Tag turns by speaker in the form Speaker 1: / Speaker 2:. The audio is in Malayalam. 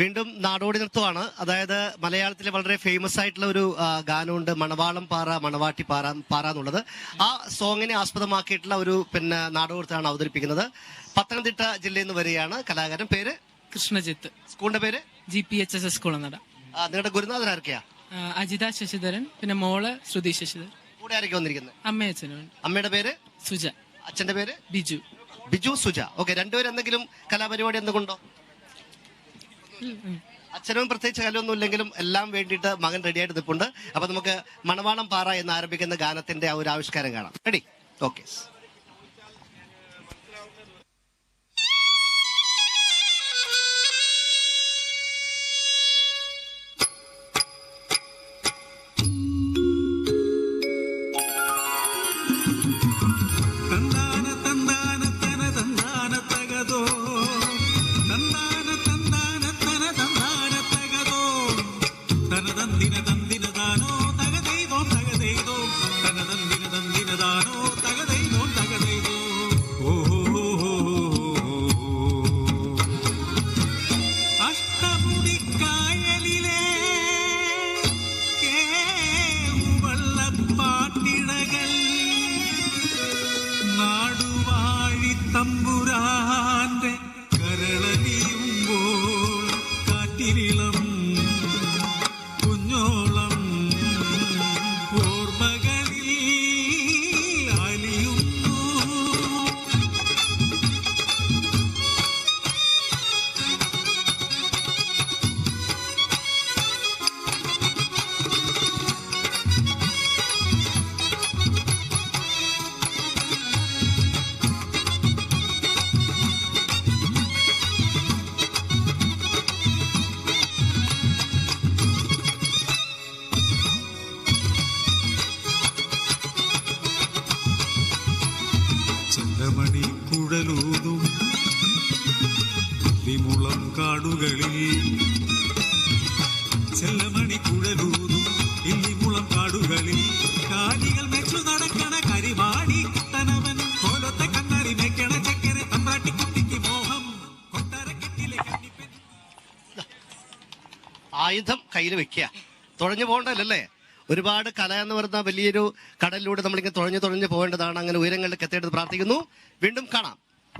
Speaker 1: വീണ്ടും നാടോടി നൃത്തമാണ്. അതായത് മലയാളത്തിലെ വളരെ ഫേമസ് ആയിട്ടുള്ള ഒരു ഗാനമുണ്ട്, മണവാളം പാറ മണവാട്ടി പാറ എന്നുള്ളത്. ആ സോങ്ങിനെ ആസ്പദമാക്കിയിട്ടുള്ള ഒരു നാടോടി നൃത്തമാണ് അവതരിപ്പിക്കുന്നത്. പത്തനംതിട്ട ജില്ലയിൽ നിന്ന് വരികയാണ് കലാകാരൻ. പേര്
Speaker 2: കൃഷ്ണജിത്ത്.
Speaker 1: സ്കൂളിന്റെ പേര്
Speaker 2: GPHS സ്കൂളെന്നട.
Speaker 1: നിങ്ങളുടെ ഗുരുനാഥൻ ആർക്കെയാ?
Speaker 2: അജിത ശശിധരൻ, പിന്നെ മോള് ശ്രുതി ശശിധരൻ.
Speaker 1: കൂടെ ആരൊക്കെ വന്നിരിക്കുന്നത്?
Speaker 2: അമ്മയച്ഛനും.
Speaker 1: അമ്മയുടെ പേര്
Speaker 2: സുജ.
Speaker 1: അച്ഛന്റെ പേര്
Speaker 2: ബിജു.
Speaker 1: ബിജു, സുജ. ഓക്കെ, രണ്ടുപേരും എന്തെങ്കിലും കലാപരിപാടി എന്തുകൊണ്ടോ? അച്ഛനും പ്രത്യേകിച്ച് കലയൊന്നും ഇല്ലെങ്കിലും എല്ലാം വേണ്ടിയിട്ട് മകൻ റെഡിയായിട്ട് നിൽപ്പുണ്ട്. അപ്പൊ നമുക്ക് മണവാളം പാറ എന്ന് ആരംഭിക്കുന്ന ഗാനത്തിന്റെ ആ ഒരു ആവിഷ്കാരം കാണാം. റെഡി? ഓക്കെ.
Speaker 3: തമ്പുരാന്റെ കരളലിയുമ്പോൾ കാറ്റിനിളം കുഞ്ഞോളം ഓർമ്മകളിൽ അലിയുന്നു. ചെല്ലമണി കുഴലൂതും ലിമുളം കാടുകളിൽ, ചെല്ലമണി കുഴലൂതും ഇല്ലിമുളം കാടുകളിൽ കാലികൾ മെച്ചു നടക്കണ കരിവാടി കുട്ടനവൻ കോലത്തെ കണ്ണറി മെക്കണ ചക്കരെ തമ്പ്രാട്ടി കുട്ടിക്ക് മോഹം കൊട്ടരക്കെട്ടിലെ കണ്ണിപ്പൻ.
Speaker 1: ആയുധം കയ്യിൽ വെക്കുക, തുഴഞ്ഞു പോകണ്ടല്ലേ. ഒരുപാട് കല എന്ന് പറയുന്ന വലിയൊരു കടലിലൂടെ നമ്മളിങ്ങനെ തുഴഞ്ഞു പോകേണ്ടതാണ്. അങ്ങനെ ഉയരങ്ങളിലേക്ക് എത്തേണ്ടത് പ്രാർത്ഥിക്കുന്നു. വീണ്ടും കാണാം.